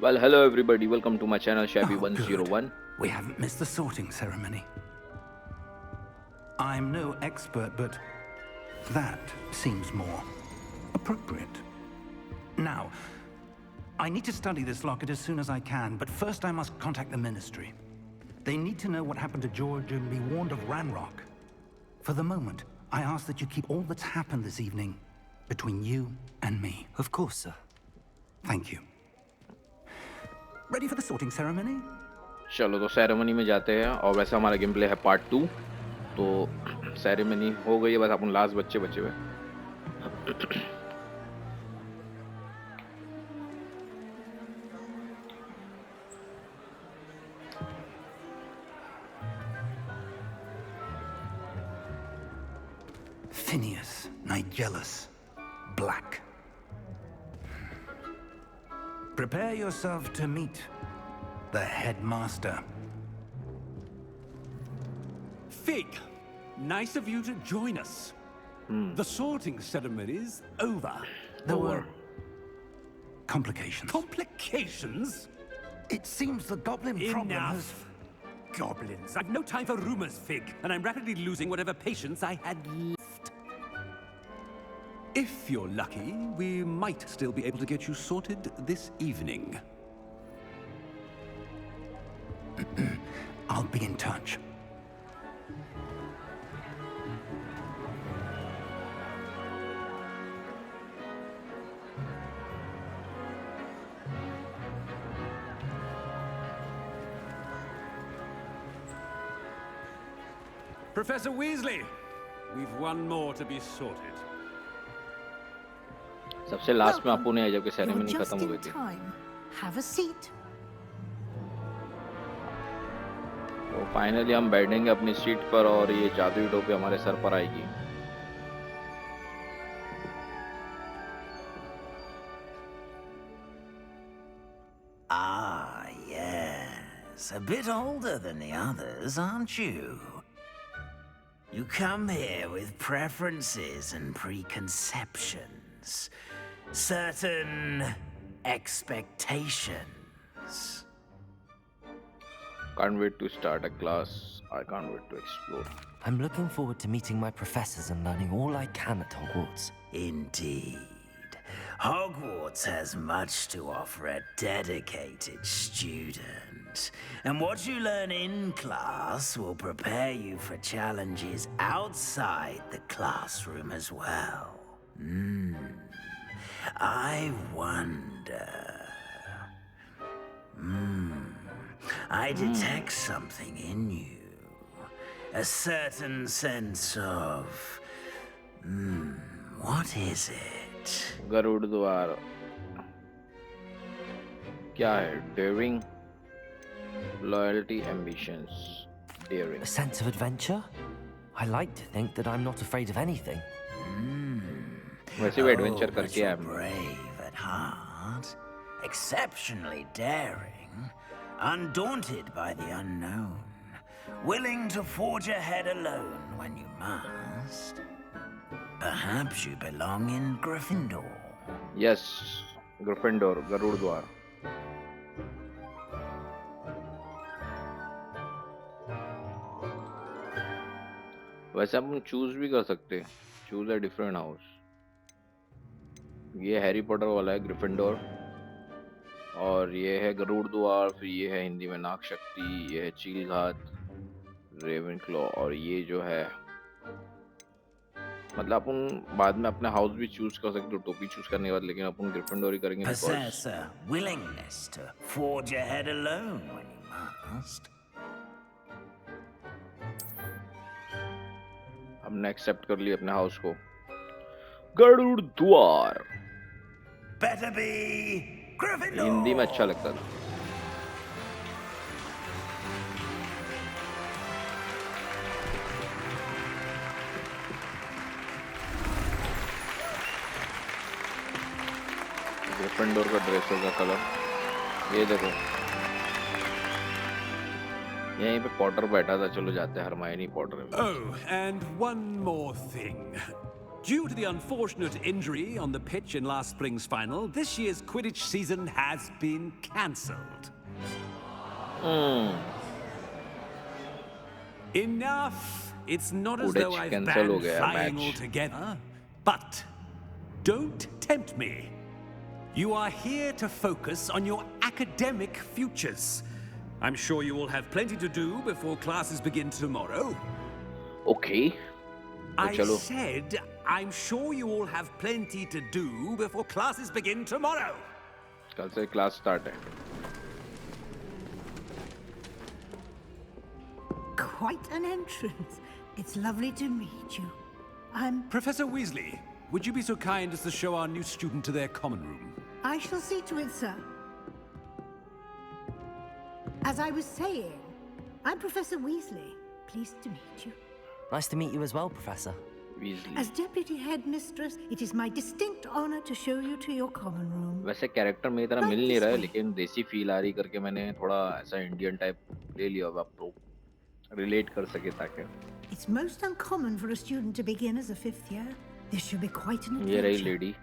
Well, hello everybody. Welcome to my channel Oh, good. Shabby101. We haven't missed the sorting ceremony. I'm no expert, but that seems more appropriate. Now, I need to study this locket as soon as I can, but first I must contact the Ministry. They need to know what happened to George and be warned of Ranrock. For the moment, I ask that you keep all that's happened this evening between you and me. Of course, sir. Thank you. Ready for the sorting ceremony? चलो तो ceremony में जाते हैं और वैसे हमारा game play है part 2। तो सेरेमनी हो गई है, बस अपन लास्ट बच्चे बचे हुए। Phineas, Nigellus, Black. Prepare yourself to meet the headmaster. Fig, nice of you to join us. The sorting ceremony's over. There were complications. Complications? It seems the goblin problem has... Enough. Goblins. I've no time for rumors, Fig, and I'm rapidly losing whatever patience I had left. If you're lucky, we might still be able to get you sorted this evening. I'll be in touch. Professor Weasley, we've one more to be sorted. सबसे last में आपको नहीं आया जबकि You're ceremony just खत्म हो in गई थी। time. Have a seat. तो फाइनली हम बैठेंगे अपनी सीट पर और ये जादुई टोपी हमारे सर पर आएगी। Ah, yes. A bit older than the others, aren't you? You come here with preferences and preconceptions. Certain expectations. Can't wait to start a class. I can't wait to explore. I'm looking forward to meeting my professors and learning all I can at Hogwarts. Indeed. Hogwarts has much to offer a dedicated student. And what you learn in class will prepare you for challenges outside the classroom as well. I wonder... I detect something in you. A certain sense of... what is it? Garuda द्वार क्या है? Daring, loyalty, ambitions. Daring. A sense of adventure? I like to think that I'm not afraid of anything. वैसे भी adventure but करके you're आया मैं। brave at heart, exceptionally daring, undaunted by the unknown, willing to forge ahead alone when you must. Perhaps you belong in Gryffindor. Yes, Gryffindor, Garuda द्वार। वैसे हम choose भी कर सकते हैं। Choose a different house. ये हैरी पॉटर वाला है ग्रिफिंडोर और ये है गरुड़ द्वार। फिर ये है हिंदी में नाग शक्ति, ये है चील घात, रेवेनक्लॉ और ये जो है मतलब अपन बाद में अपने हाउस भी चूज कर सकते हो टोपी चूज करने के बाद, लेकिन अपन ग्रिफिंडोर ही करेंगे because Possess a willingness to forge ahead alone when you must. हमने एक्सेप्ट कर लिया अपने हाउस को। गरुड़ द्वार Better be Gryffindor. हिंदी में अच्छा लगता था। ग्रिफिंडोर का ड्रेस का कलर ये देखो, यहीं पे पॉटर बैठा था। चलो जाते हैं हरमाइनी पॉटर में। Oh, and one more thing. Due to the unfortunate injury on the pitch in last spring's final, this year's Quidditch season has been cancelled. Enough! It's not as though I've banned flying altogether, but don't tempt me. You are here to focus on your academic futures. I'm sure you will have plenty to do before classes begin tomorrow. Okay. I said, I'm sure you all have plenty to do before classes begin tomorrow. कल से class start है. Quite an entrance. It's lovely to meet you. I'm... Professor Weasley, would you be so kind as to show our new student to their common room? I shall see to it, sir. As I was saying, I'm Professor Weasley. Pleased to meet you. Nice to meet you as well, Professor. Weasley. As Deputy Headmistress, it is my distinct honor to show you to your common room. वैसे character मेरी तरह मिल नहीं रहा है, लेकिन देसी feel आ रही करके मैंने थोड़ा ऐसा इंडियन टाइप ले लिया, अब आप तो रिलेट कर सके ताकि. It's most uncommon for a student to begin as a fifth year. This should be quite an adventure. ये रही lady.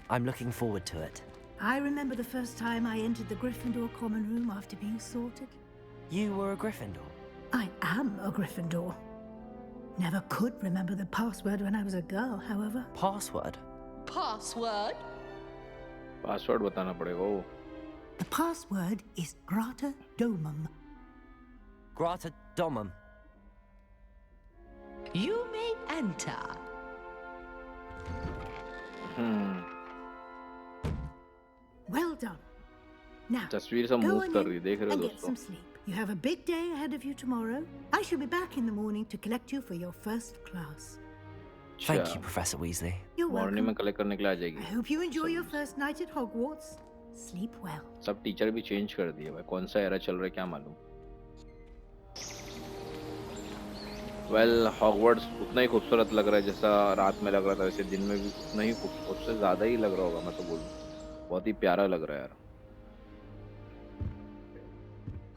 I'm looking forward to it. I remember the first time I entered the Gryffindor common room after being sorted. You were a Gryffindor? I am a Gryffindor. Never could remember the password when I was a girl, however. Password? Password? Password बताना पड़ेगा वो. The password is Grata Domum. Grata Domum. You may enter. Well done. Now, तस्वीर से go move on कर in रही, देख रहे हो and get दोस्तों. some sleep. You have a big day ahead of you tomorrow. I shall be back in the morning to collect you for your first class. Thank you, Professor Weasley. You're morning welcome. में collect करने के लिए आ I जाएगी. hope you enjoy your first night at Hogwarts. Sleep well. सब teacher भी change कर दिए भाई. कौन सा एरा चल रहा है क्या मालूम. वेल हॉगवर्ट्स उतना ही खूबसूरत लग रहा है जैसा रात में लग रहा था, वैसे दिन में भी उतना ही उससे ज़्यादा ही लग रहा होगा, मैं तो बोलूँ. बहुत ही प्यारा लग रहा है यार.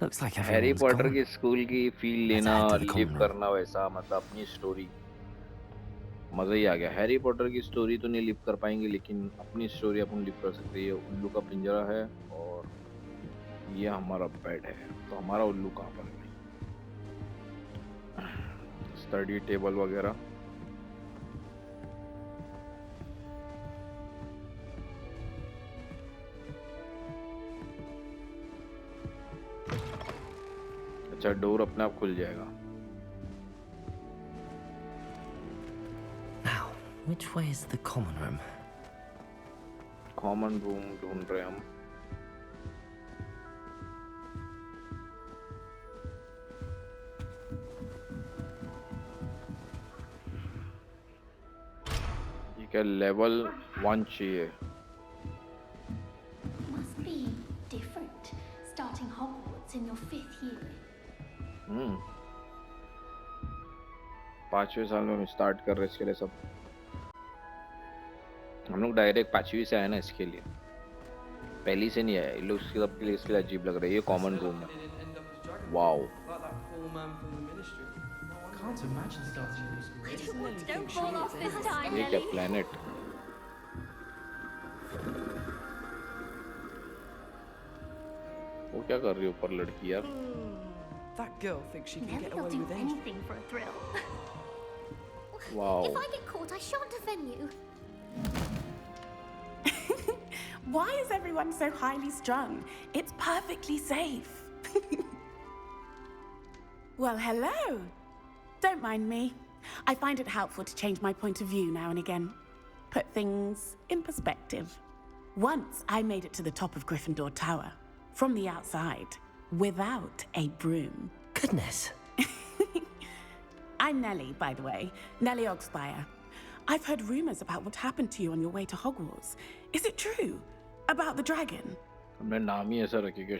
Looks like Harry everyone's Potter gone. की स्कूल की फील लेना, head to the live common करना, वैसा मतलब अपनी स्टोरी मज़ा ही आ गया. हैरी पॉटर की स्टोरी तो नहीं लिव कर पाएंगे, लेकिन अपनी स्टोरी अपन लिव कर सकते हैं. ये उल्लू का पिंजरा है और ये हमारा बेड है, तो हमारा उल्लू कहाँ पर है? स्टडी टेबल वगैरह. अच्छा डोर अपने आप खुल जाएगा. Now, which way is the common room? Common room ढूंढ रहे हम. ये क्या लेवल 1 चाहिए. Must be different starting Hogwarts in your 5th year. 5वें साल में हम स्टार्ट कर रहे हैं इसके लिए सब. हम लोग डायरेक्ट 5वीं से आए ना, इसके लिए पहली से नहीं आए. लोग सबके लिए इसके लिए अजीब लग रहा है. ये कॉमन रूम है. Wow. Can't imagine starting a new school. Don't fall off this time, ये क्या Nelly. प्लेनेट. वो क्या कर रही है ऊपर लड़की यार. That girl thinks she can Nelly get will away do with anything. anything for a thrill. Wow. If I get caught, I shan't offend you. Why is everyone so highly strung? It's perfectly safe. Well, hello. Don't mind me. I find it helpful to change my point of view now and again. Put things in perspective. Once I made it to the top of Gryffindor Tower, from the outside, without a broom. Goodness. I'm Nellie, by the way. Nellie Ogspire. I've heard rumors about what happened to you on your way to Hogwarts. Is it true? About the dragon? हमने नाम ही ऐसा रखी कि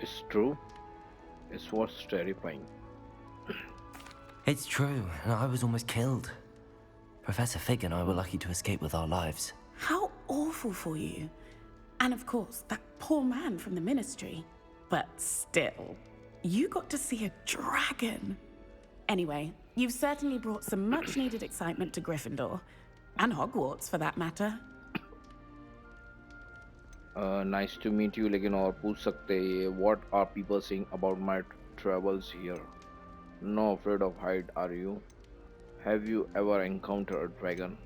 it's true. It was terrifying. It's true, and I was almost killed. Professor Fig and I were lucky to escape with our lives. How awful for you. And of course, that poor man from the ministry. But still, you got to see a dragon. Anyway, You've certainly brought some much-needed excitement to Gryffindor. And Hogwarts, for that matter. Nice to meet you. लेकिन और पूछ सकते हैं what are people saying about my travels here? No afraid of height, are you? Have you ever encountered a dragon?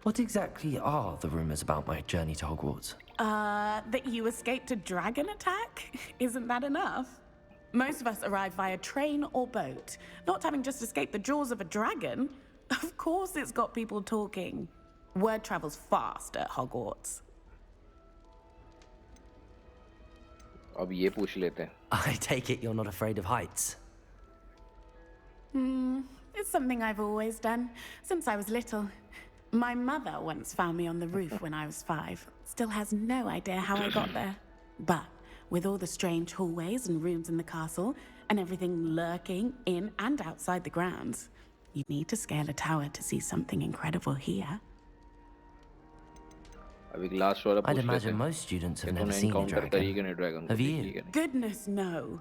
What exactly are the rumors about my journey to Hogwarts? That you escaped a dragon attack? Isn't that enough? Most of us arrive via train or boat, not having just escaped the jaws of a dragon. Of course it's got people talking. Word travels fast at Hogwarts. अब ये पूछ लेते हैं. I take it you're not afraid of heights? It's something I've always done, since I was little. My mother once found me on the roof when I was 5. Still has no idea how I got there. But with all the strange hallways and rooms in the castle, and everything lurking in and outside the grounds, you need to scale a tower to see something incredible here. अभी last वाला पूछ I'd लेते imagine हैं. most students have कि never तूने seen a encounter करी कि नहीं dragon. dragon को, Have देखी you? कि नहीं? Goodness, no.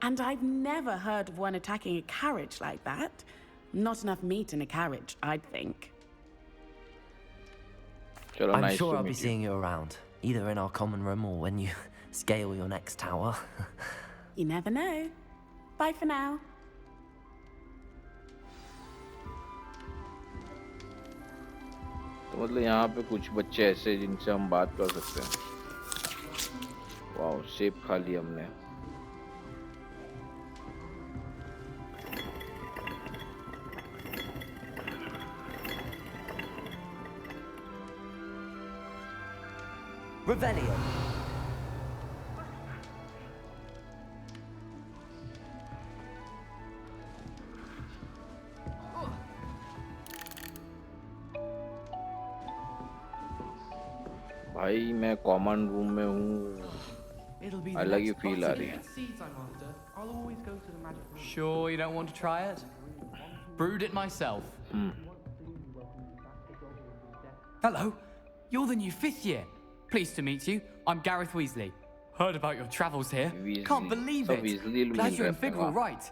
And I've never heard of one attacking a carriage like that. Not enough meat in a carriage, I'd think. चलो, I'm nice sure to I'll be meet you. seeing you around, either in our common room or when you scale your next tower. You never know. Bye for now. तो मतलब यहाँ पे कुछ बच्चे ऐसे हैं जिनसे हम बात कर सकते हैं. वाओ, सेब खा लिया हमने. Revelio. भाई मैं कॉमन रूम में हूँ. It'll be the अलग ही next फील आ box of रही है. seeds I'm after. I'll always go to the magic room. Sure you don't want to try it? Brewed it myself. Hello, you're the new 5th year. Pleased to meet you. I'm Gareth Weasley. Heard about your travels here. Weasley. Can't believe So it. Weasley will Glad be you're in interesting, Figg all wow. right.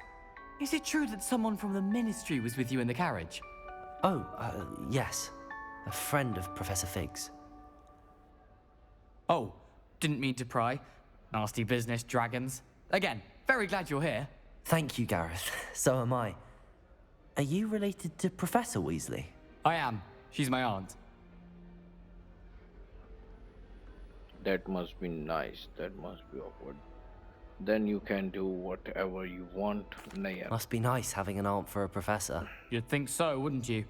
Is it true that someone from the Ministry was with you in the carriage? Oh, yes. A friend of Professor Figg's. Oh, didn't mean to pry. Nasty business, dragons. Again, very glad you're here. Thank you, Gareth. So am I. Are you related to Professor Weasley? I am. She's my aunt. That must be nice. That must be awkward. Then you can do whatever you want. नहीं यार. Must be nice having an aunt for a professor. You'd think so, wouldn't you?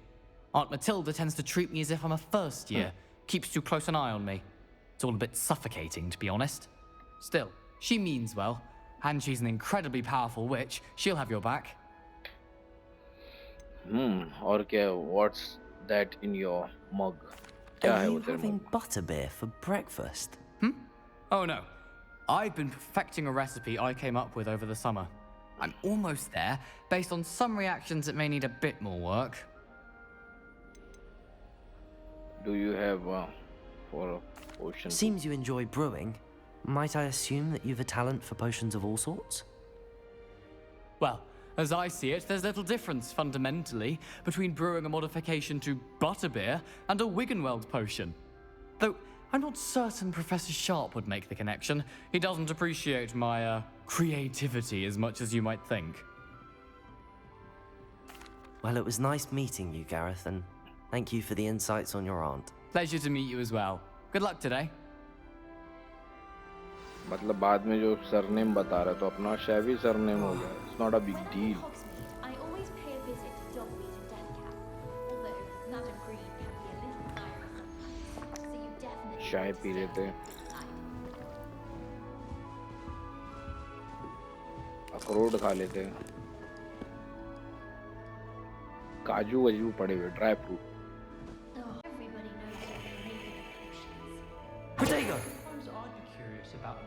Aunt Matilda tends to treat me as if I'm a first year. Keeps too close an eye on me. It's all a bit suffocating, to be honest. Still, she means well. And she's an incredibly powerful witch. She'll have your back. और क्या? What's that in your mug? क्या Are है वो you तेरे having mug? butterbeer for breakfast? Oh no. I've been perfecting a recipe I came up with over the summer. I'm almost there, based on some reactions that may need a bit more work. Do you have for a potion? Seems you enjoy brewing. Might I assume that you've a talent for potions of all sorts? Well, as I see it, there's little difference, fundamentally, between brewing a modification to butterbeer and a Wiggenweld potion. Though, I'm not certain Professor Sharp would make the connection. He doesn't appreciate my, creativity as much as you might think. Well, it was nice meeting you, Gareth, and thank you for the insights on your aunt. Pleasure to meet you as well. Good luck today. मतलब बाद में जो surname बता रहा है तो अपना Shaivi surname हो गया. It's not a big deal. I always pay a visit to Dogweed and Deathcap, although Madam Green can be a little fiery sometimes, so you definitely चाय पी लेते. अखरोट खा लेते. काजू वजू पड़े हुए, dry fruit. Everybody knows what they're making of potions. Protego! Suppose I'd be curious about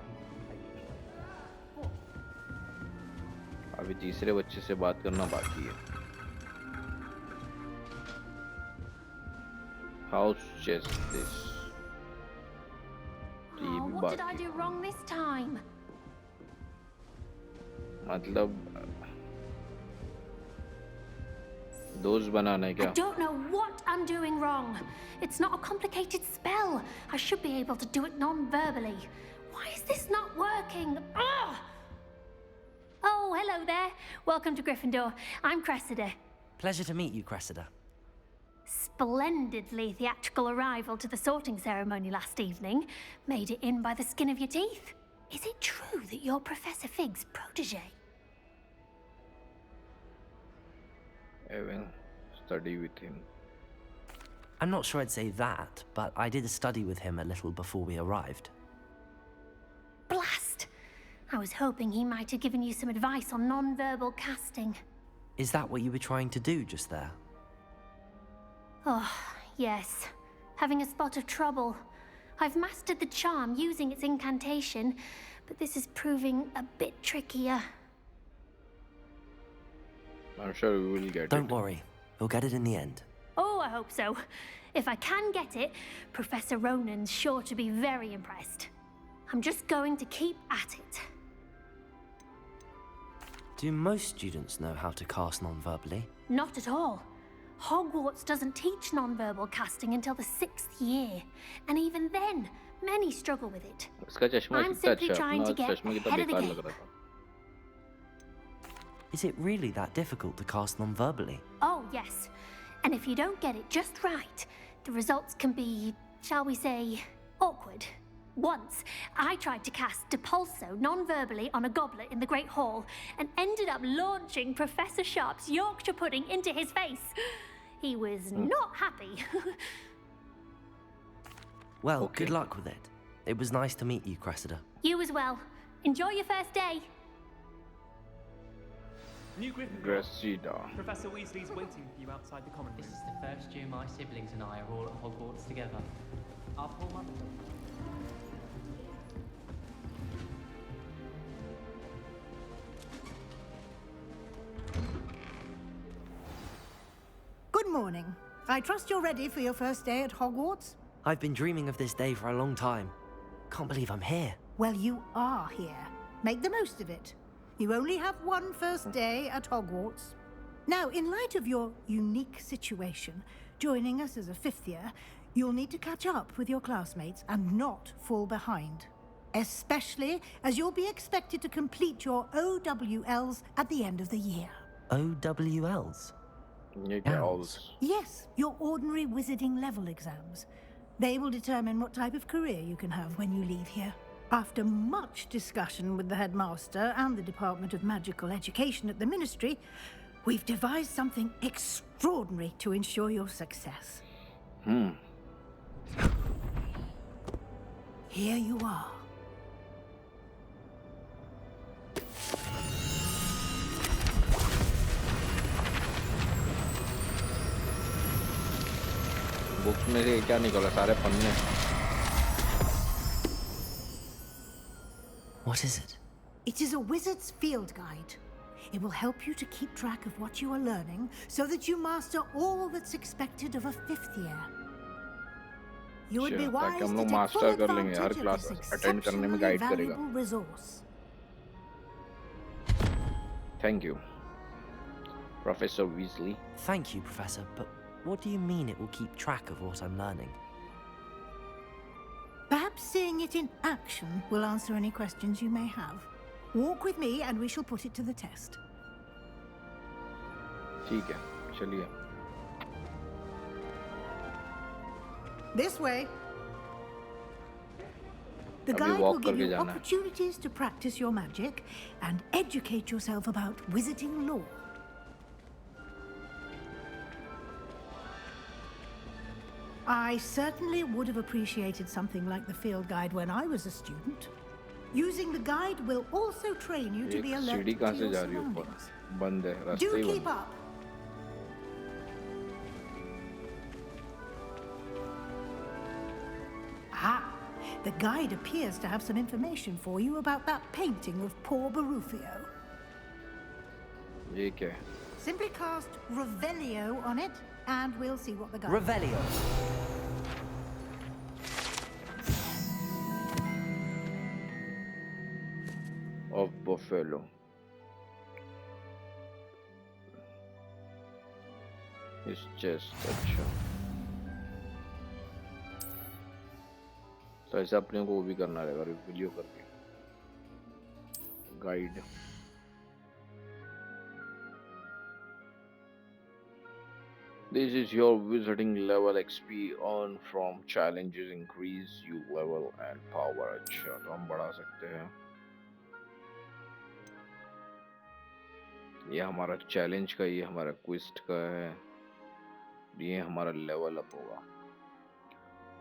अभी तीसरे बच्चे से बात करना बाकी है. House chest this. ये Oh, भी what did I बाकी. do wrong this time? मतलब दोस्त बनाना है I क्या? don't know what I'm doing wrong. It's not a complicated spell. I should be able to do it non-verbally. Why is this not working? Ugh! Oh, hello there. Welcome to Gryffindor. I'm Cressida. Pleasure to meet you, Cressida. Splendidly theatrical arrival to the sorting ceremony last evening. Made it in by the skin of your teeth. Is it true that you're Professor Fig's protege? I will study with him. I'm not sure I'd say that, but I did study with him a little before we arrived. Blast! I was hoping he might have given you some advice on non-verbal casting. Is that what you were trying to do just there? Oh, yes. Having a spot of trouble. I've mastered the charm using its incantation, but this is proving a bit trickier. I'm sure we will get it. Don't worry. You'll get it in the end. Oh, I hope so. If I can get it, Professor Ronan's sure to be very impressed. I'm just going to keep at it. Do most students know how to cast non-verbally? Not at all. Hogwarts doesn't teach non-verbal casting until the 6th year. And even then, many struggle with it. इसका चश्मा I'm कितना simply अच्छा है, trying to अपना get चश्मा कितना ahead of the बेकार game. लग रहा था. Is it really that difficult to cast non-verbally? Oh, yes. And if you don't get it just right, the results can be, shall we say, awkward. Once, I tried to cast Depulso non-verbally on a goblet in the Great Hall and ended up launching Professor Sharp's Yorkshire pudding into his face. He was not happy. Well, Okay. good luck with it. It was nice to meet you, Cressida. You as well. Enjoy your first day. New Gryffindor. Cressida. Professor Weasley's waiting for you outside the common This room. is the first year my siblings and I are all at Hogwarts together. Our poor mother. Good morning. I trust you're ready for your first day at Hogwarts? I've been dreaming of this day for a long time. Can't believe I'm here. Well, you are here. Make the most of it. You only have one first day at Hogwarts. Now, in light of your unique situation, joining us as a fifth year, you'll need to catch up with your classmates and not fall behind. Especially as you'll be expected to complete your OWLs at the end of the year. OWLs? ये क्या owls? Yes, your ordinary wizarding level exams. They will determine what type of career you can have when you leave here. After much discussion with the headmaster and the Department of Magical Education at the Ministry, we've devised something extraordinary to ensure your success. Here you are. Books में से क्या निकला? सारे पन्ने. What is it? It is a wizard's field guide. It will help you to keep track of what you are learning so that you master all that's expected of a fifth year. You would be अच्छा, ताकि wise हम to लोग take master full कर लेंगे, हर advantage of class this attend करने में exceptionally guide करेगा. valuable resource. Thank you, Professor Weasley. Thank you, Professor, but what do you mean it will keep track of what I'm learning? Perhaps seeing it in action will answer any questions you may have. Walk with me and we shall put it to the test. ठीक है, चलिए. This way. The अभी guide walk will give करके you जाना है. opportunities to practice your magic and educate yourself about wizarding lore. I certainly would have appreciated something like the field guide when I was a student. Using the guide will also train you to be एक alert सीढ़ी to कहाँ से your जा रही है ऊपर? surroundings. बंद है, रास्ते Do ही keep बंद. up. Ah, the guide appears to have some information for you about that painting of poor Barufio. ये क्या है? Simply cast Revelio on it, and we'll see what the guide... Revelio. Of Buffalo. इस chest अच्छा तो ऐसा अपने को वो भी करना रहेगा रिव्यू करके guide This is your visiting level XP on from challenges increase you level and power अच्छा तो हम बढ़ा सकते हैं ये हमारा चैलेंज का ये हमारा क्विस्ट का है ये हमारा लेवल अप होगा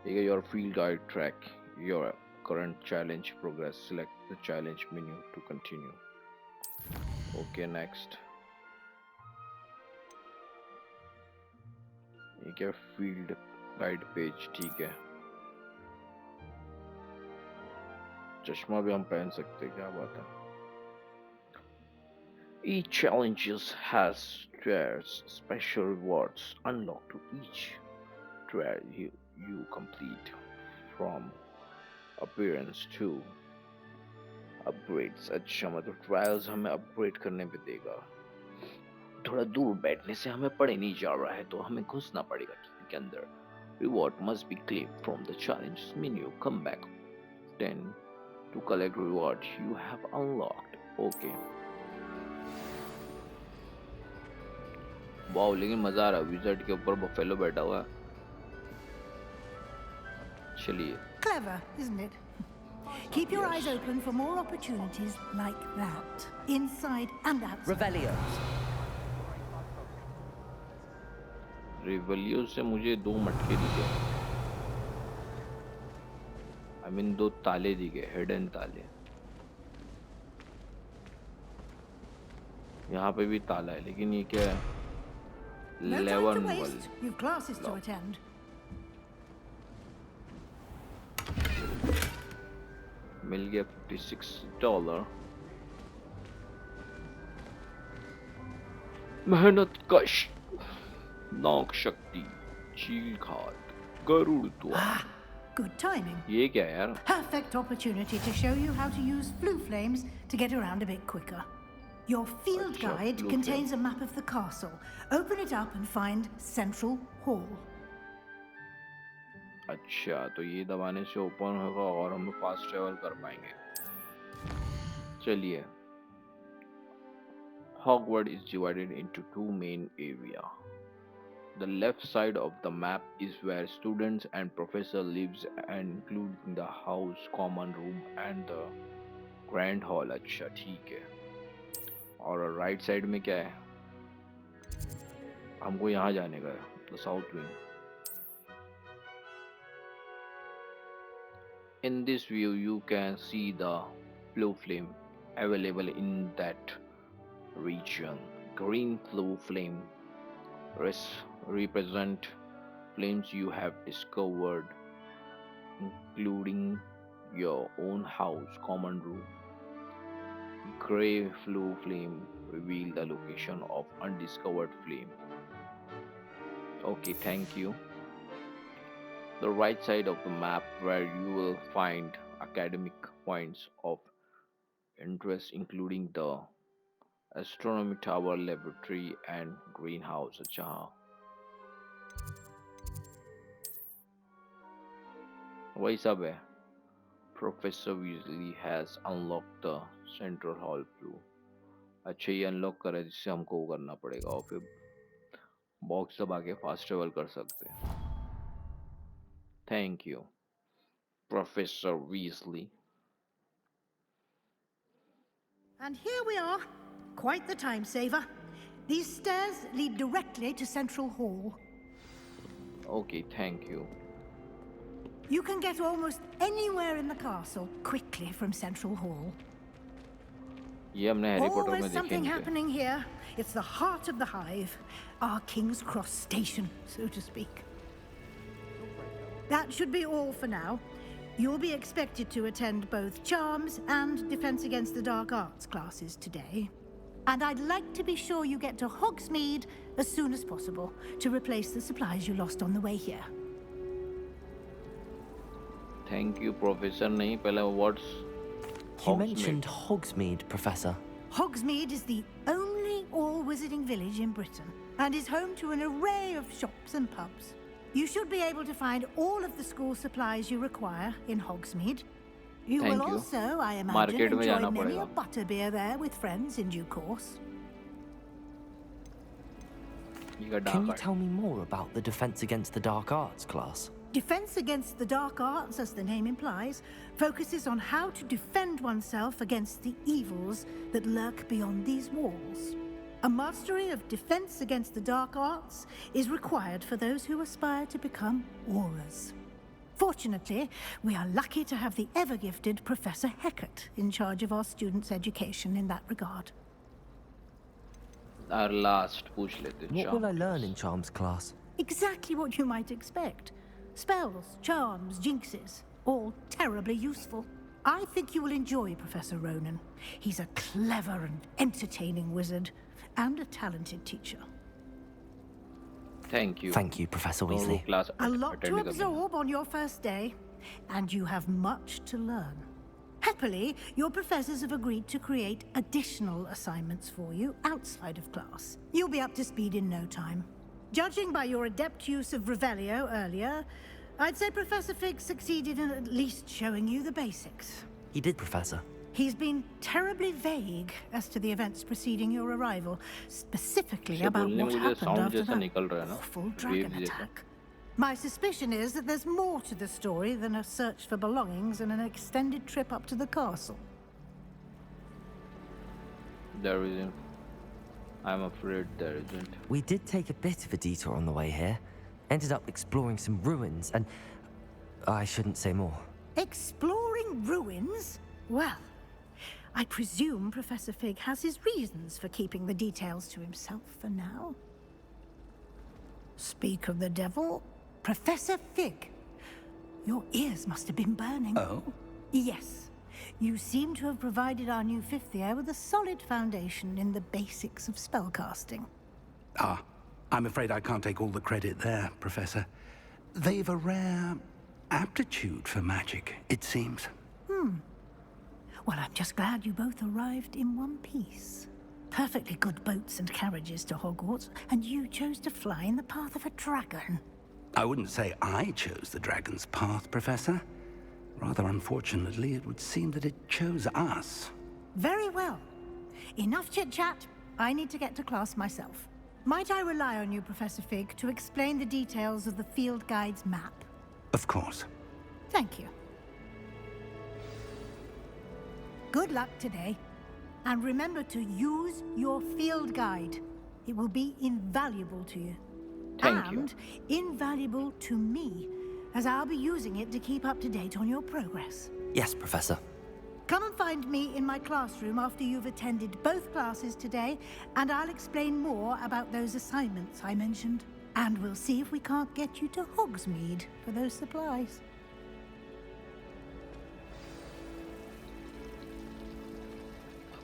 ठीक है your field guide track your current challenge progress select the challenge menu to continue okay next ये क्या फील्ड गाइड पेज ठीक है चश्मा भी हम पहन सकते हैं क्या बात है each challenges has tiers special rewards unlocked to each tier you complete from appearance to upgrades अच्छा मतलब ट्रायल्स हमें अपग्रेड करने पे देगा थोड़ा दूर बैठने से हमें पड़े नहीं जा रहा है तो हमें घुसना पड़ेगा के अंदर reward must be claimed from the challenge menu come back then to collect reward you have unlocked okay wow लेकिन मजा आ रहा है विज़ार्ड के ऊपर बफेलो बैठा हुआ चलिए Clever, isn't it? Keep your eyes open for more opportunities like that, inside and outside. Revelio. रिवलियो से मुझे 2 मटके दिखे आई मीन 2 ताले दिखे हिडन ताले यहाँ पे भी ताला है लेकिन ये क्या है No time to waste. You've classes to attend. मिल गया $56 मेहनत कश नाक शक्ति चील घात गरुड़ द्वार Good timing. ये क्या है यार Perfect opportunity to show you how to use flue flames to get around a bit quicker. Your field Achha, guide flue contains a map of the castle. Open it up and find Central Hall. अच्छा तो ये दबाने से open होगा और हम fast travel कर पाएंगे चलिए Hogwarts is divided into 2 main areas. The left side of the map is where students and professor lives and including the house, common room and the grand hall. अच्छा ठीक है और राइट साइड में क्या है हमको यहाँ जाने का है the south wing. In this view you can see the blue flame available in that region. Green blue flame represent flames you have discovered including your own house common room. Gray blue flame reveal the location of undiscovered flame. Okay, thank you. The right side of the map where you will find academic points of interest including the astronomy tower laboratory and greenhouse अच्छा वही सब है Professor Weasley has unlocked the central hall blue अच्छा ये unlock करा जिससे हमको वो करना पड़ेगा और फिर बॉक्स दबा के फास्ट ट्रेवल कर सकते हैं Thank you, Professor Weasley. And here we are. Quite the time saver. These stairs lead directly to Central Hall. Okay, thank you. You can get almost anywhere in the castle quickly from Central Hall. ये हमने Harry Potter में Always something देखे happening here. It's the heart of the hive. Our King's Cross station, so to speak. That should be all for now. You'll be expected to attend both Charms and Defense Against the Dark Arts classes today. And I'd like to be sure you get to Hogsmeade as soon as possible to replace the supplies you lost on the way here. Thank you, Professor. नहीं पहले what's You mentioned Hogsmeade, Professor. Hogsmeade is the only all-wizarding village in Britain. and is home to an array of shops and pubs. You should be able to find all of the school supplies you require in Hogsmeade. You will also, I imagine, enjoy many a butterbeer there with friends in due course. Can you tell me more about the Defense Against the Dark Arts class? Defense Against the Dark Arts, as the name implies, focuses on how to defend oneself against the evils that lurk beyond these walls. A mastery of Defense Against the Dark Arts is required for those who aspire to become Aurors. Fortunately, we are lucky to have the ever-gifted Professor Hecat in charge of our students' education in that regard. Our last पूछ लेते हैं. What will I learn in Charms class? Exactly what you might expect. Spells, charms, jinxes, all terribly useful. I think you will enjoy Professor Ronan. He's a clever and entertaining wizard, and a talented teacher. Thank you. Thank you, Professor Weasley. A lot to absorb on your first day, and you have much to learn. Happily, your professors have agreed to create additional assignments for you outside of class. You'll be up to speed in no time. Judging by your adept use of Revelio earlier, I'd say Professor Fig succeeded in at least showing you the basics. He did, Professor. He's been terribly vague as to the events preceding your arrival, specifically about what happened after that awful dragon attack. My suspicion is that there's more to the story than a search for belongings and an extended trip up to the castle. There isn't. I'm afraid there isn't. We did take a bit of a detour on the way here. Ended up exploring some ruins and... I shouldn't say more. Exploring ruins? Well, I presume Professor Fig has his reasons for keeping the details to himself for now. Speak of the devil, Professor Fig. Your ears must have been burning. Oh? Yes. You seem to have provided our new fifth year with a solid foundation in the basics of spellcasting. Ah, I'm afraid I can't take all the credit there, Professor. They've a rare aptitude for magic, it seems. Well, I'm just glad you both arrived in one piece. Perfectly good boats and carriages to Hogwarts, and you chose to fly in the path of a dragon. I wouldn't say I chose the dragon's path, Professor. Rather unfortunately, it would seem that it chose us. Very well. Enough chit-chat. I need to get to class myself. Might I rely on you, Professor Fig, to explain the details of the field guide's map? Of course. Thank you. Good luck today. And remember to use your field guide. It will be invaluable to you. Thank you. And invaluable to me, as I'll be using it to keep up to date on your progress. Yes, Professor. Come and find me in my classroom after you've attended both classes today, and I'll explain more about those assignments I mentioned. And we'll see if we can't get you to Hogsmeade for those supplies.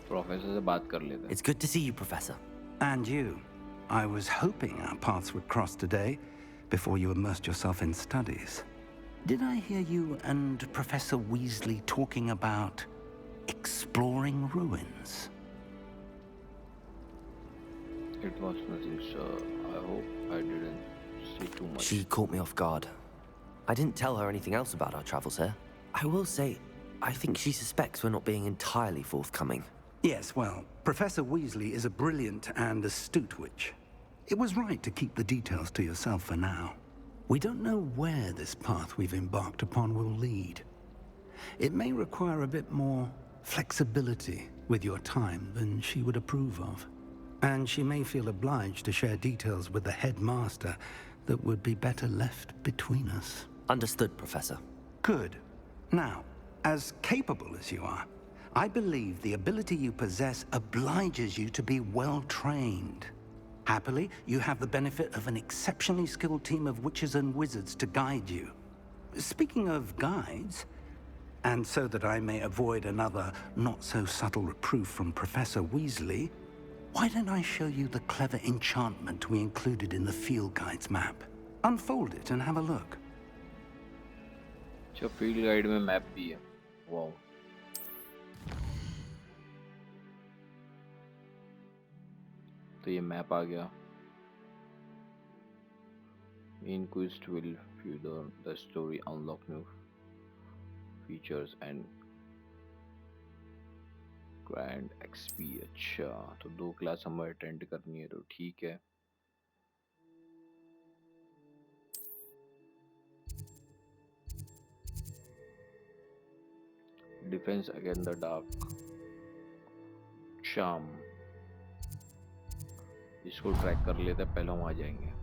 Professor से बात कर लेते हैं. It's good to see you, Professor. And you. I was hoping our paths would cross today, before you immersed yourself in studies. Did I hear you and Professor Weasley talking about exploring ruins? It was nothing, sir. I hope I didn't say too much. She caught me off guard. I didn't tell her anything else about our travels here. I will say, I think she suspects we're not being entirely forthcoming. Yes, well, Professor Weasley is a brilliant and astute witch. It was right to keep the details to yourself for now. We don't know where this path we've embarked upon will lead. It may require a bit more flexibility with your time than she would approve of. And she may feel obliged to share details with the headmaster that would be better left between us. Understood, Professor. Good. Now, as capable as you are, I believe the ability you possess obliges you to be well-trained. Happily, you have the benefit of an exceptionally skilled team of witches and wizards to guide you. Speaking of guides, and so that I may avoid another not-so-subtle reproof from Professor Weasley, why don't I show you the clever enchantment we included in the field guide's map? Unfold it and have a look. अच्छा field guide में map भी है. Wow. तो ये map आ गया. Inquest will further the story, unlock new features and grand XP. अच्छा, तो 2 class हमें अटेंड करनी है, तो ठीक है। डिफेंस अगेंस्ट द डार्क शाम, इसको ट्रैक कर लेते हैं, पहले हम आ जाएंगे।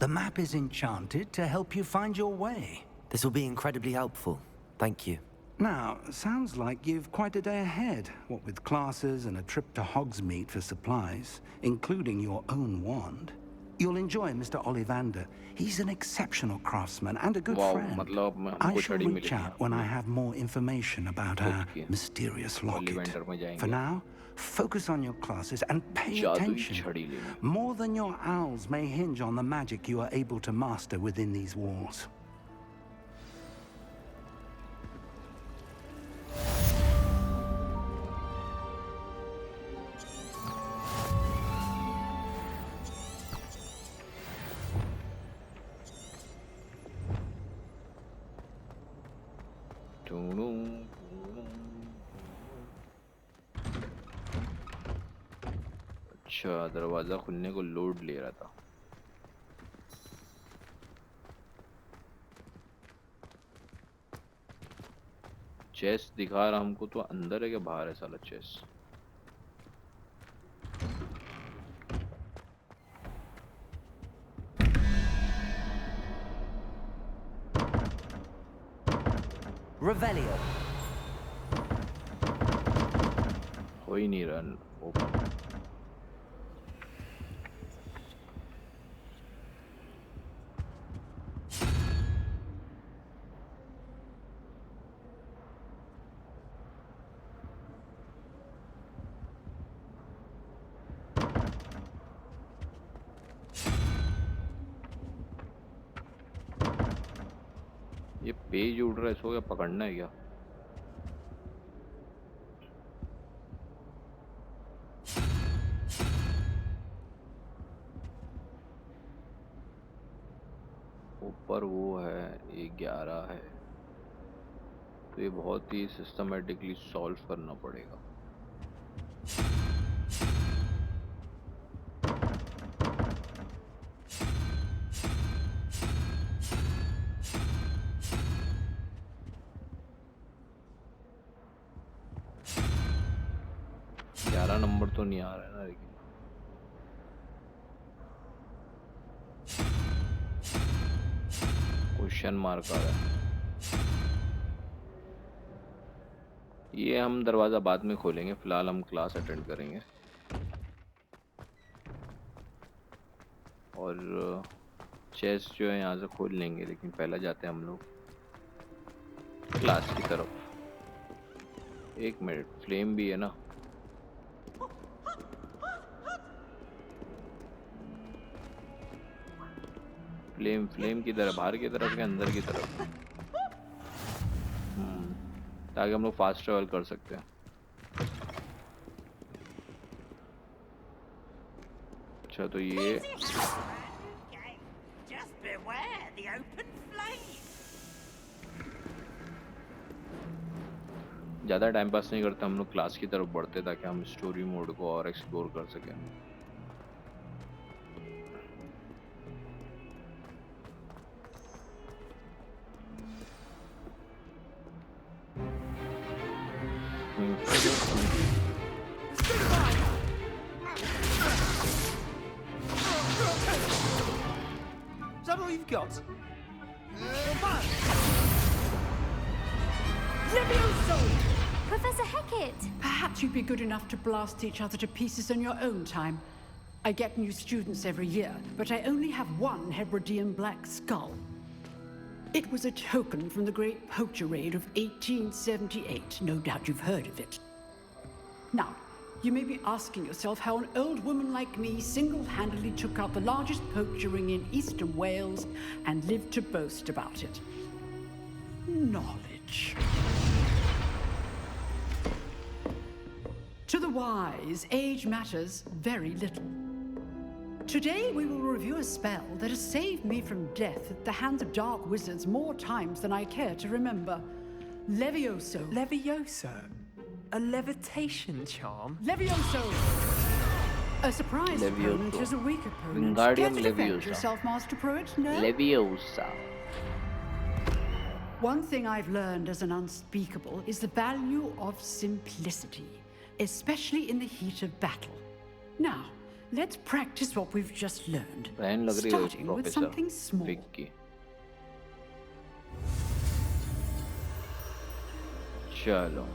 The map is enchanted to help you find your way. This will be incredibly helpful. Thank you. Now, sounds like you've quite a day ahead, what with classes and a trip to Hogsmeade for supplies, including your own wand. You'll enjoy Mr. Ollivander. He's an exceptional craftsman and a good friend. I shall reach out when I have more information about our mysterious locket. For now, focus on your classes and pay attention. More than your owls may hinge on the magic you are able to master within these walls. अच्छा, दरवाजा खुलने को load ले रहा था। Chest दिखा रहा हमको, तो अंदर है कि बाहर है साला चेस्ट? Revelio. हो ही नहीं रहा ओपन। ये पेज उड़ रहा है, इसको क्या पकड़ना है क्या? ऊपर वो है, ये 11 है, तो ये बहुत ही सिस्टमेटिकली सॉल्व करना पड़ेगा। नंबर तो नहीं आ रहा है ना, लेकिन क्वेश्चन मार्क आ रहा है। ये हम दरवाजा बाद में खोलेंगे, फिलहाल हम क्लास अटेंड करेंगे। और चेस्ट जो है यहाँ से खोल लेंगे, लेकिन पहले जाते हैं हम लोग क्लास की तरफ। 1 मिनट, फ्लेम भी है ना? फ्लेम की तरफ, बाहर की तरफ या अंदर की तरफ? ताकि हम लोग फास्ट ट्रेवल कर सकते हैं। अच्छा, तो ये ज़्यादा टाइम पास नहीं करते, हम लोग क्लास की तरफ बढ़ते ताकि हम स्टोरी मोड को और एक्सप्लोर कर सकें। Is that all you've got? Professor Hecat! Perhaps you'd be good enough to blast each other to pieces in your own time. I get new students every year, but I only have one Hebridean black skull. It was a token from the Great Poacher Raid of 1878. No doubt you've heard of it. Now, you may be asking yourself how an old woman like me single-handedly took out the largest poacher ring in eastern Wales and lived to boast about it. Knowledge. To the wise, age matters very little. today we will review a spell that has saved me from death at the hands of dark wizards more times than I care to remember. Levioso. Levioso? A levitation charm? Levioso! A surprise opponent is a weak opponent. Wingardium Care to defend Leviosa. yourself, Master Pruitt? No? Leviosa. One thing I've learned as an unspeakable is the value of simplicity, especially in the heat of battle. Now, let's practice what we've just learned, starting with something small. चलो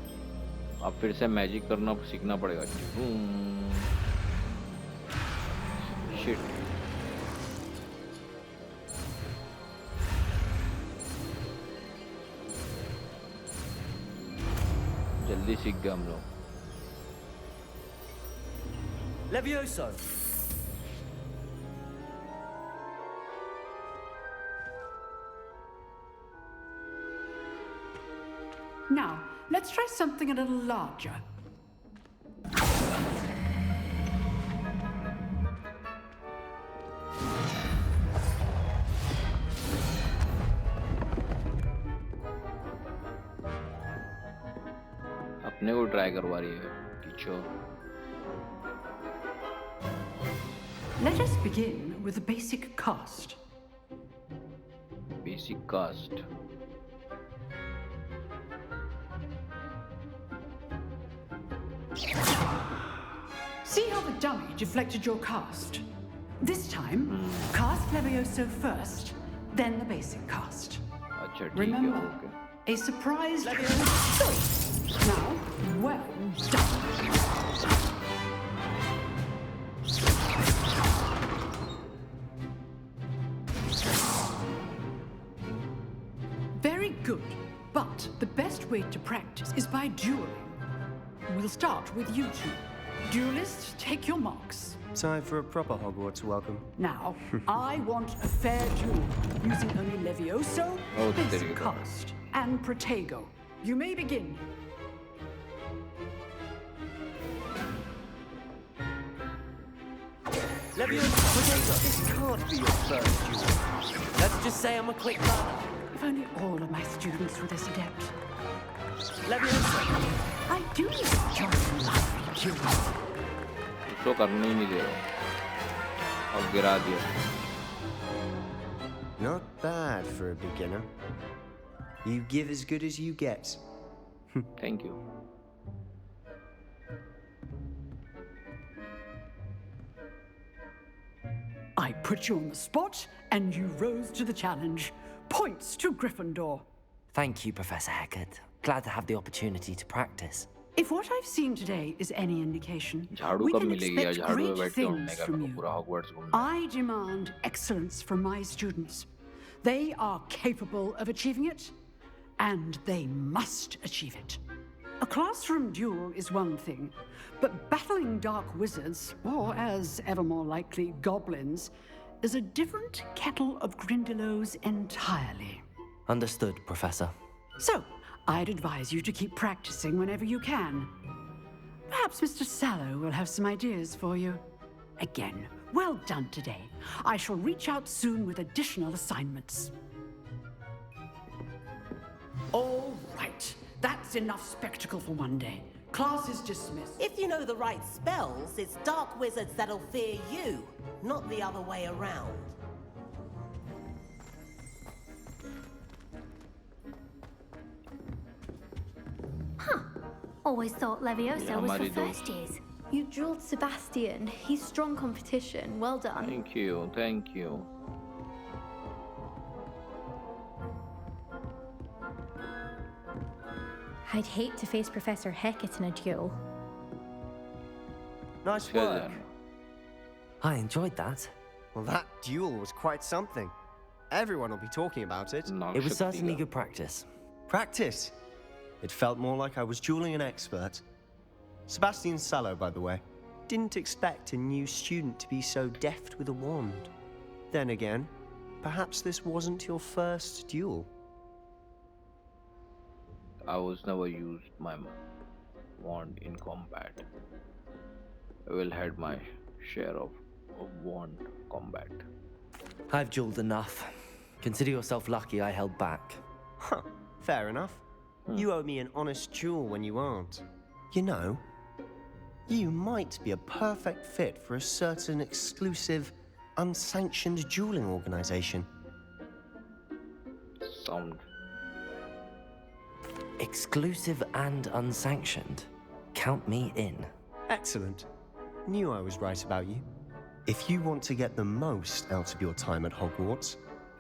अब फिर से magic करना सीखना पड़ेगा shit जल्दी सीख गए हम लोग Levioso. Now, let's try something a little larger. अपने को ट्राई करवा रही है teacher Let us begin with the basic cast. Basic cast. See how the dummy deflected your cast? This time, cast Levioso first, then the basic cast. अच्छा ठीक है Remember, okay a surprise Levioso. Now, well done. Very good, but the best way to practice is by dueling. We'll start with you two. Duelists, take your marks. Time for a proper Hogwarts welcome. Now, I want a fair duel, using only Levioso, Oh, there you basic go. cast, and Protego. You may begin. Levioso. This can't be your first duel. Let's just say I'm a quick learner. If only all of my students were this adept. Levioso. I do enjoy life duels. उसको करने ही नहीं दे रहा और गिरा दिया Not bad for a beginner. You give as good as you get. Thank you. I put you on the spot, and you rose to the challenge. Points to Gryffindor. Thank you, Professor Hecat. Glad to have the opportunity to practice. If what I've seen today is any indication, झाड़ू we कब can मिलेगी यार expect झाड़ू में great बैठ के things उड़ने का from मेरे को you. पूरा हॉगवर्ट्स घूमना I demand excellence from my students. They are capable of achieving it, and they must achieve it. A classroom duel is one thing, but battling dark wizards, or as ever more likely, goblins, is a different kettle of Grindylows entirely. Understood, Professor. So, I'd advise you to keep practicing whenever you can. Perhaps Mr. Sallow will have some ideas for you. Again, well done today. I shall reach out soon with additional assignments. All right. That's enough spectacle for one day. Class is dismissed. If you know the right spells, it's dark wizards that'll fear you, not the other way around. Always thought Levioso was for हमारी first years. You drilled Sebastian. He's strong competition. Well done. Thank you, thank you. I'd hate to face Professor Hecat in a duel. Nice work. I enjoyed that. Well, that duel was quite something. Everyone will be talking about it. It was certainly good practice. Practice? It felt more like I was dueling an expert. Sebastian Sallow, by the way. Didn't expect a new student to be so deft with a wand. Then again, perhaps this wasn't your first duel. I was never used my wand in combat. I will had my share of of wand combat. I've jeweled enough. Consider yourself lucky I held back. Huh, fair enough. You owe me an honest jewel when you aren't. You know, you might be a perfect fit for a certain exclusive, unsanctioned dueling organization. Sound. Exclusive and unsanctioned. Count me in. Excellent. Knew I was right about you. If you want to get the most out of your time at Hogwarts,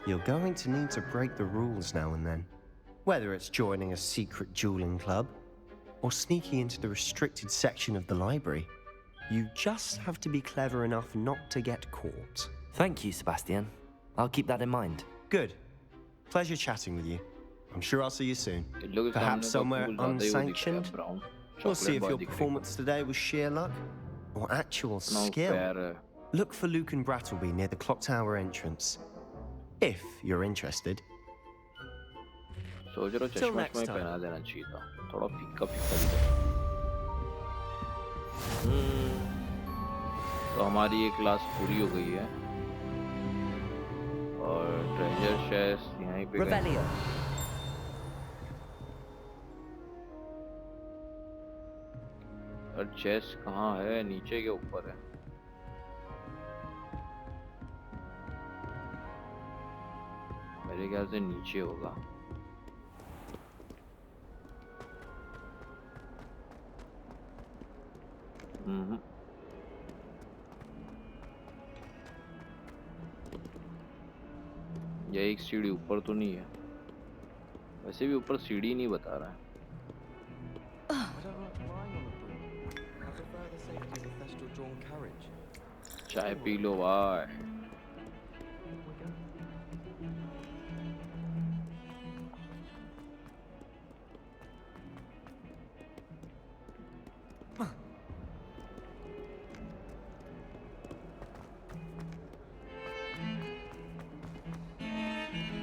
you're going to need to break the rules now and then. Whether it's joining a secret dueling club, or sneaking into the restricted section of the library, you just have to be clever enough not to get caught. Thank you, Sebastian. I'll keep that in mind. Good. Pleasure chatting with you. I'm sure I'll see you soon. लोग Perhaps सामने का somewhere फूल ज़्यादा ही वो दिख रहा है, unsanctioned. brown. We'll see Chocolate if boy your दिख रही है। performance today was sheer luck or actual इतना skill. प्यार है। Look for Luke and Brattleby near the clock tower entrance. If you're interested. सोच रहा हूँ Till चश्मा next में time. पहना देना चाहिए था, थोड़ा फीका फीका दिख रहा है। तो हमारी ये क्लास पूरी हो गई है और ट्रेजर शेस्ट यहीं पे Revelio. और चेस्ट कहाँ है? नीचे के ऊपर है। मेरे ख्याल से नीचे होगा। ये एक सीढ़ी ऊपर तो नहीं है, वैसे भी ऊपर सीढ़ी नहीं बता रहा है। चाय पी लो भाई।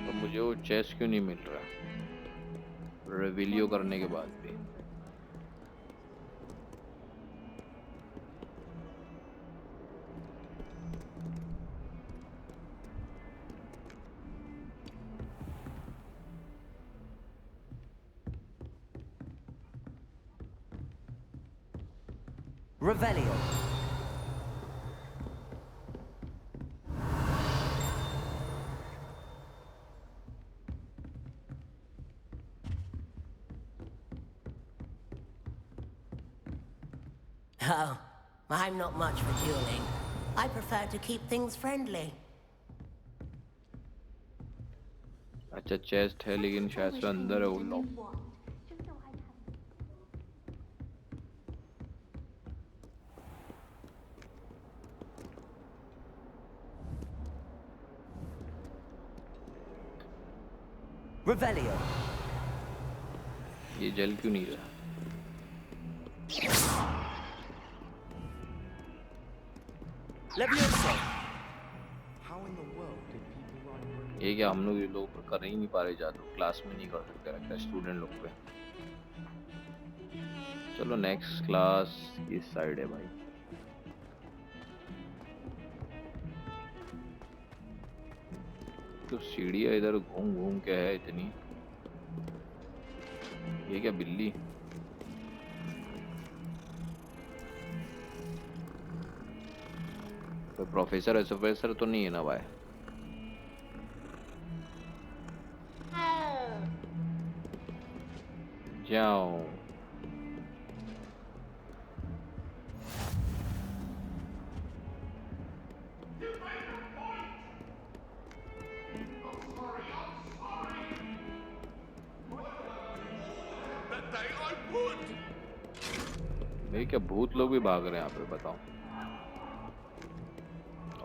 तो मुझे वो चेस्ट क्यों नहीं मिल रहा रिवीलियो करने के बाद भी? Revelio. Oh, I'm not much for dueling. I prefer to keep things friendly. अच्छा चेस्ट है लेकिन शायद से अंदर है वो लॉक। Revelio. ये जल क्यों नहीं रहा? Levioso. ये क्या हम लोग ये लोग कर ही नहीं पा रहे जादू, क्लास में नहीं कर सकते लगता है स्टूडेंट लोग पे। चलो नेक्स्ट क्लास इस साइड है भाई। तो सीढ़ियाँ इधर घूम घूम के है इतनी। ये क्या बिल्ली? तो प्रोफेसर तो नहीं है ना भाई? जाओ। ये क्या भूत लोग भी भाग रहे हैं यहाँ पे, बताओ।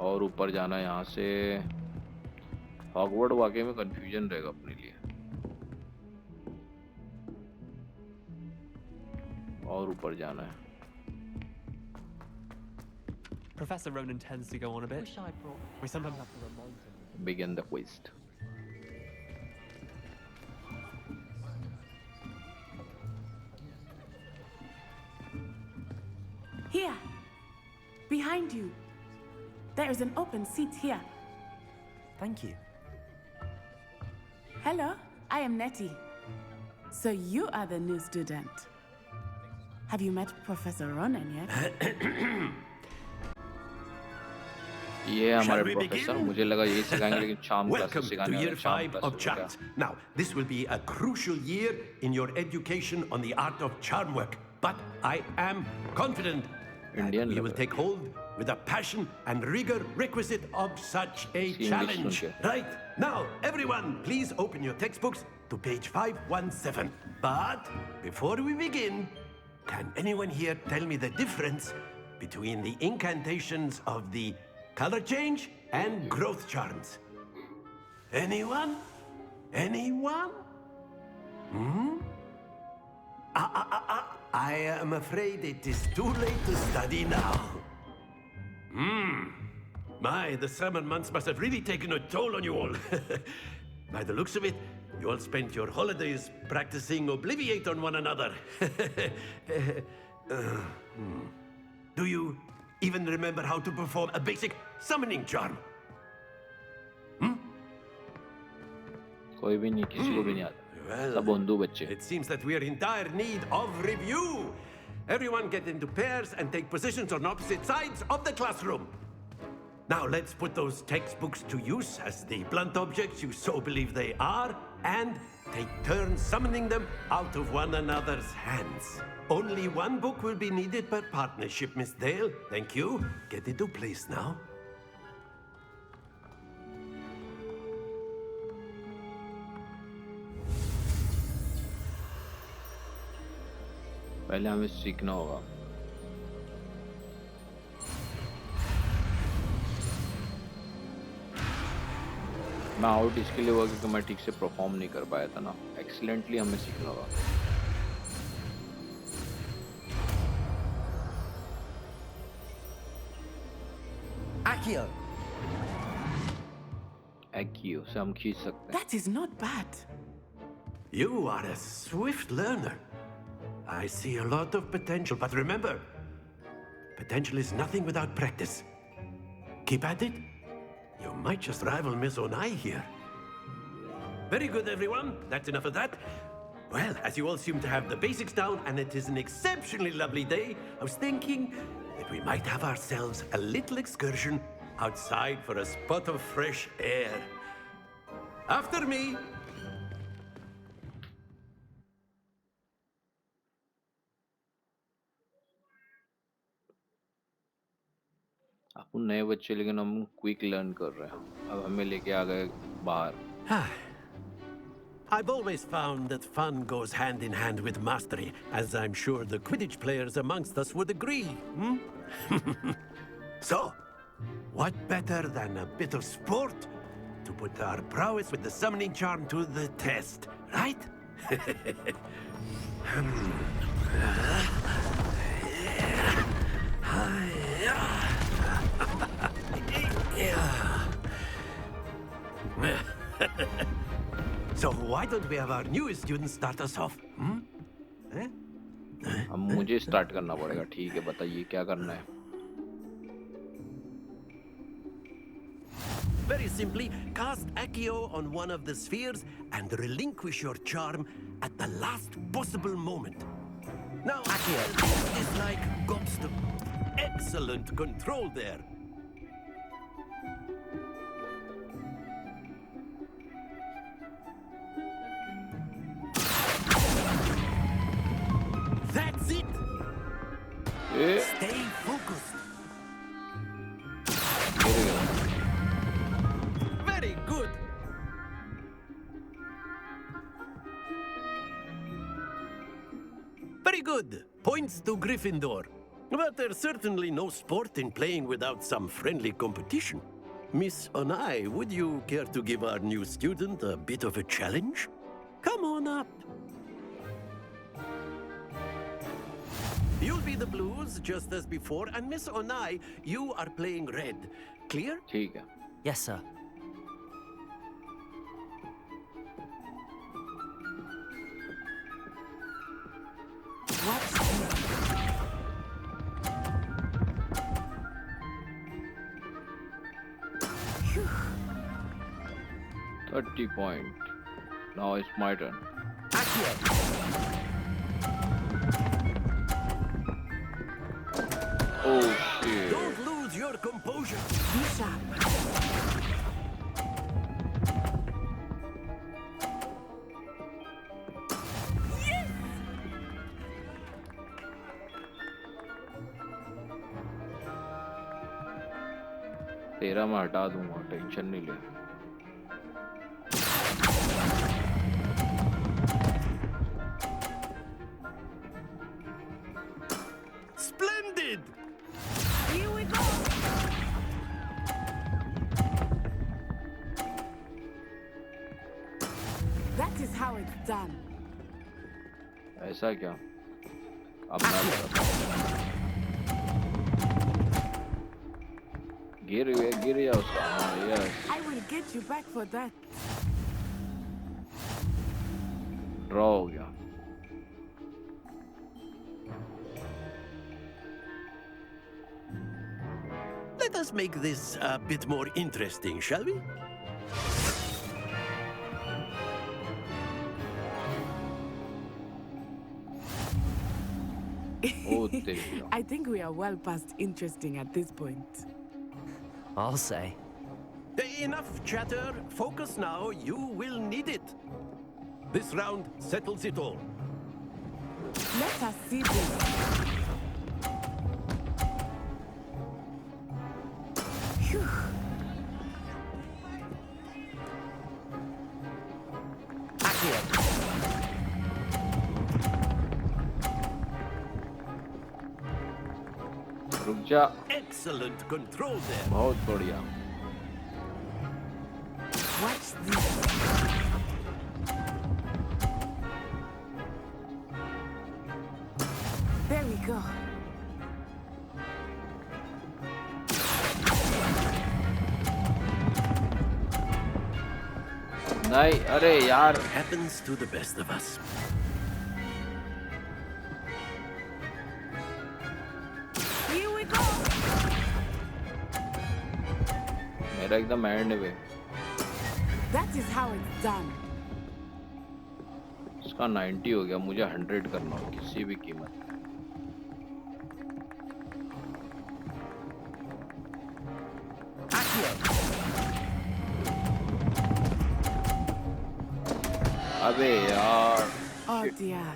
और ऊपर जाना यहाँ से। हॉगवर्ड वाकई में कंफ्यूजन रहेगा अपने लिए। और ऊपर जाना है। Professor Ronan tends to go on a bit. We sometimes have to remind him. Begin the quest. Here. Behind you. There is an open seat here. Thank you. Hello, I am Nettie. So you are the new student. Have you met Professor Ronan yet? ये हमारे professor मुझे लगा यही सिखाएंगे लेकिन शाम Welcome to year 5 of charms. Now, this will be a crucial year in your education on the art of charm work. But I am confident that we will take hold with the passion and rigor requisite of such a challenge. Right, now, everyone, please open your textbooks to page 517. But before we begin, can anyone here tell me the difference between the incantations of the color change and growth charms? Anyone? Anyone? I am afraid it is too late to study now. My, the summer months must have really taken a toll on you all. By the looks of it, you all spent your holidays practicing Obliviate on one another. Do you even remember how to perform a basic summoning charm? कोई भी नहीं किसी को भी नहीं आता सब बंधु बच्चे It seems that we are in dire need of review. Everyone get into pairs and take positions on opposite sides of the classroom. Now let's put those textbooks to use as the blunt objects you so believe they are, and take turns summoning them out of one another's hands. Only one book will be needed per partnership, Miss Dale. Thank you. Get into place now. पहले हमें सीखना होगा मैं out इसके लिए हुआ क्योंकि मैं ठीक से परफॉर्म नहीं कर पाया था ना एक्सीलेंटली हमें सीखना होगा Accio से हम खींच सकते हैं That is not bad. You are a swift learner. I see a lot of potential, but remember, potential is nothing without practice. Keep at it. You might just rival Miss Onai here. Very good, everyone. That's enough of that. Well, as you all seem to have the basics down, and it is an exceptionally lovely day, I was thinking that we might have ourselves a little excursion outside for a spot of fresh air. After me. अपन नए बच्चे लेकिन हम quick learn कर रहे हैं अब हमें लेके आ गए बाहर I've always found that fun goes hand in hand with mastery, as I'm sure the Quidditch players amongst us would agree. So, what better than a bit of sport to put our prowess with the summoning charm to the test, right? So why don't we have our newest student start us off? अब मुझे start करना पड़ेगा ठीक है बताइए क्या करना है Very simply, cast Accio on one of the spheres and relinquish your charm at the last possible moment. Now, Accio is like gobstone. Excellent control there. That's it. Stay focused. Very good. Very good. Points to Gryffindor. But there's certainly no sport in playing without some friendly competition. Miss Onai, would you care to give our new student a bit of a challenge? Come on up. You'll be the blues, just as before, and Miss Onai, you are playing red. Clear? ठीक है. Yes, sir. 30 point. Now it's my turn. Oh shit. Don't lose your composure. Be sharp. तेरा मैं हटा दूंगा, tension नहीं ले. Splendid! Here we go. That is how it's done. ऐसा क्या? अब मैं बताता हूँ. गिर गया उसका. Yes. I will get you back for that. Draw हो गया. Let us make this a bit more interesting, shall we? Oh, there you go. I think we are well past interesting at this point. I'll say. Enough chatter. Focus now. You will need it. This round settles it all. Let us see this. Phew. रुक जा. Excellent control there. बहुत बढ़िया. Watch this. There we go. नहीं, अरे यार. Happens to the best of us. Here we go. मेरा एकदम and पे. That is how it's done. इसका 90 हो गया. मुझे 100 करना हो किसी भी कीमत. अबे यार. Oh dear.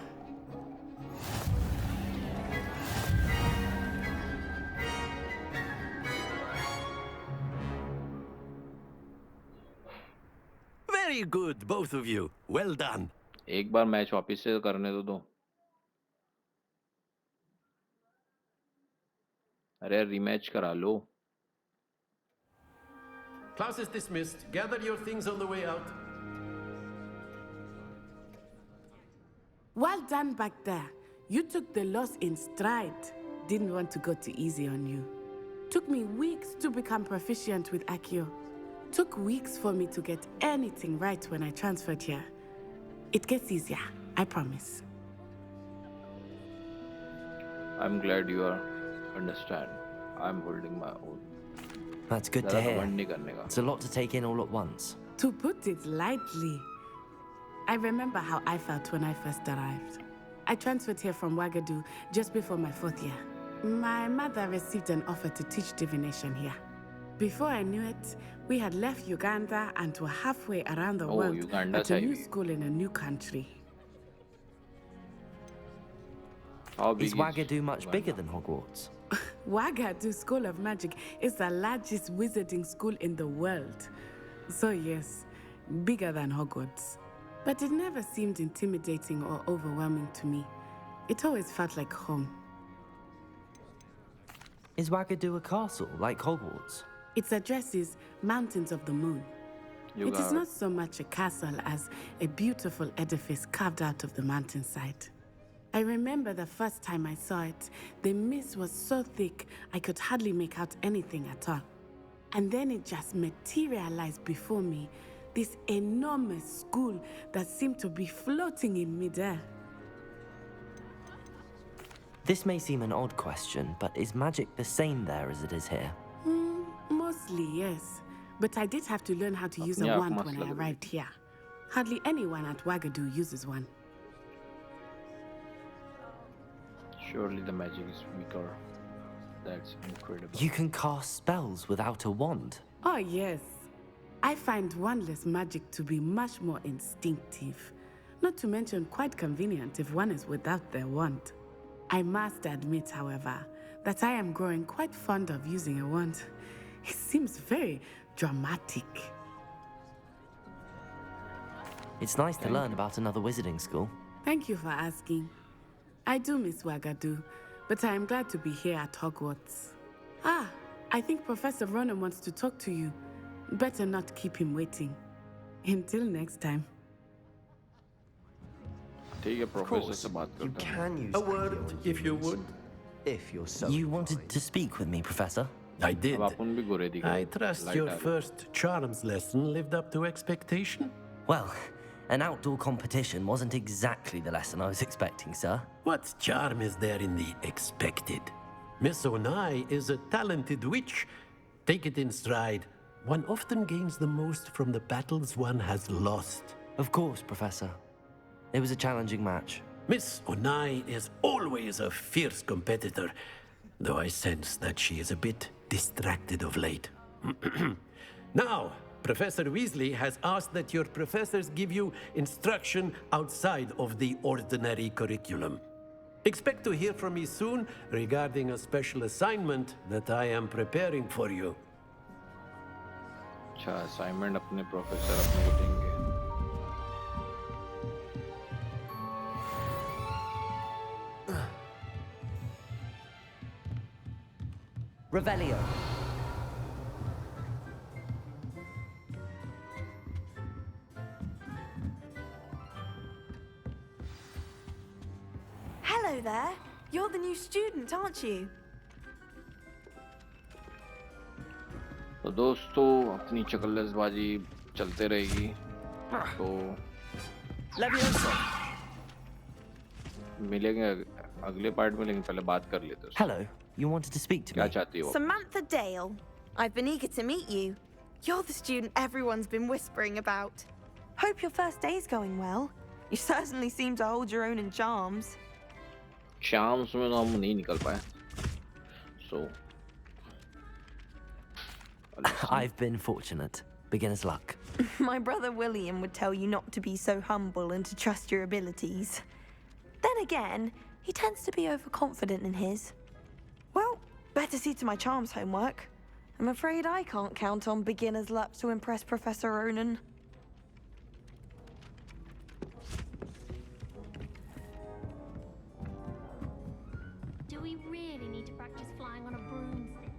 Very good, both of you. Well done. एक बार मैच वापस से करने दो. अरे रीमैच करा लो. Class is dismissed. Gather your things on the way out. Well done back there. You took the loss in stride. Didn't want to go too easy on you. Took me weeks to become proficient with Accio. Took weeks for me to get anything right when I transferred here. It gets easier, I promise. I'm glad you understand. I'm holding my own. That's good to hear. It's a lot to take in all at once. To put it lightly, I remember how I felt when I first arrived. I transferred here from Ouagadougou just before my 4th year. My mother received an offer to teach divination here. Before I knew it, we had left Uganda and were halfway around the world at a new school in a new country. Is Ouagadougou much bigger than Hogwarts? Ouagadougou School of Magic is the largest wizarding school in the world. So yes, bigger than Hogwarts. But it never seemed intimidating or overwhelming to me. It always felt like home. Is Ouagadougou a castle, like Hogwarts? Its address is Mountains of the Moon. It is not so much a castle as a beautiful edifice carved out of the mountainside. I remember the first time I saw it, the mist was so thick I could hardly make out anything at all. And then it just materialized before me, this enormous school that seemed to be floating in midair. This may seem an odd question, but is magic the same there as it is here? Mostly, yes. But I did have to learn how to use a wand when I arrived here. Hardly anyone at Wagadu uses one. Surely the magic is weaker. That's incredible. You can cast spells without a wand? Oh, yes. I find wandless magic to be much more instinctive. Not to mention quite convenient if one is without their wand. I must admit, however, that I am growing quite fond of using a wand. It seems very dramatic. It's nice to learn about another wizarding school. Thank you for asking. I do miss Wagadu, but I am glad to be here at Hogwarts. Ah, I think Professor Ronan wants to talk to you. Better not keep him waiting. Until next time. Of course, you can use a word, if you would. If you're so You wanted to speak with me, Professor? I did. I trust your first charms lesson lived up to expectation? Well, an outdoor competition wasn't exactly the lesson I was expecting, sir. What charm is there in the expected? Miss Onai is a talented witch. Take it in stride. One often gains the most from the battles one has lost. Of course, Professor. It was a challenging match. Miss Onai is always a fierce competitor, though I sense that she is a bit distracted of late. Now, Professor Weasley has asked that your professors give you instruction outside of the ordinary curriculum. Expect to hear from me soon regarding a special assignment that I am preparing for you. अच्छा assignment अपने professor अपने को देंगे. Revelio. Hello there. You're the new student, aren't you? तो दोस्तों अपनी चकल्लसबाजी चलते रहेगी. तो मिलेंगे अगले पार्ट में, लेकिन पहले बात कर लेते हैं. Hello, you wanted to speak to me? क्या चाहती हो? Samantha Dale. I've been eager to meet you. You're the student everyone's been whispering about. Hope your first day's going well. You certainly seem to hold your own in charms. Charms में तो हम नहीं निकल पाए. So I've been fortunate. Beginner's luck. My brother William would tell you not to be so humble and to trust your abilities. Then again, he tends to be overconfident in his. Well, better see to my charms homework. I'm afraid I can't count on beginner's luck to impress Professor Ronan. Do we really need to practice flying on a broomstick?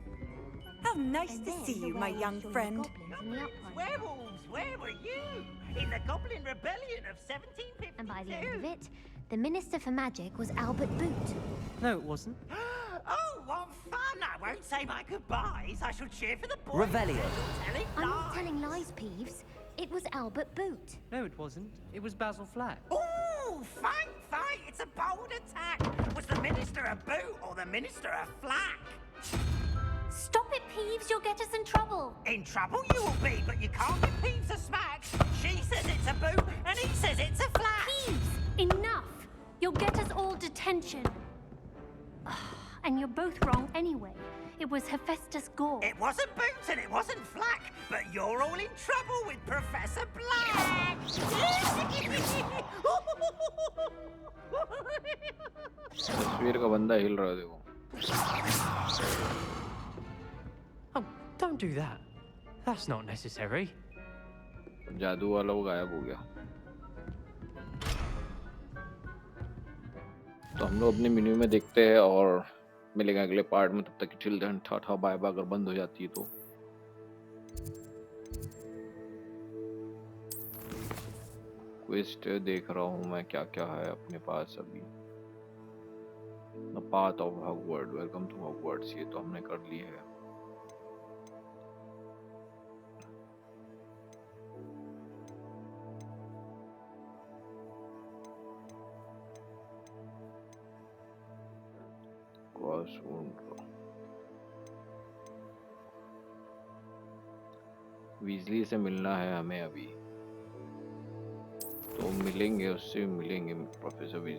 How nice to see you, my young friend. Werewolves, where were you? In the Goblin Rebellion of 1752. And by the end of it, the Minister for Magic was Albert Boot. No, it wasn't. Oh, what fun! I won't say my goodbyes. I shall cheer for the boys. Revelio. I'm not telling lies, Peeves. It was Albert Boot. No, it wasn't. It was Basil Flack. Oh, fight! It's a bold attack. Was the Minister a boot or the Minister a flack? Stop it, Peeves. You'll get us in trouble. In trouble you will be, but you can't give Peeves a smack. She says it's a boot, and he says it's a flack. Peeves, enough. You'll get us all detention. And you're both wrong anyway. It was Hephaestus Gore. It wasn't Boots and it wasn't Flack, but you're all in trouble with Professor Black. तस्वीर का बंदा हिल रहा है देखो. Oh, don't do that. That's not necessary. जादू वाला वो गायब हो गया. तो हम लोग अपने मेन्यू में देखते हैं और मिलेंगे अगले पार्ट में. तब तक till then tata bye bye. अगर बंद हो जाती है तो क्वेस्ट देख रहा हूँ मैं क्या क्या है अपने पास अभी. The path of Hogwarts. Welcome to Hogwarts. ये तो हमने कर ली है. वीजली से मिलना है हमें अभी, तो मिलेंगे उससे, मिलेंगे प्रोफेसर वीजली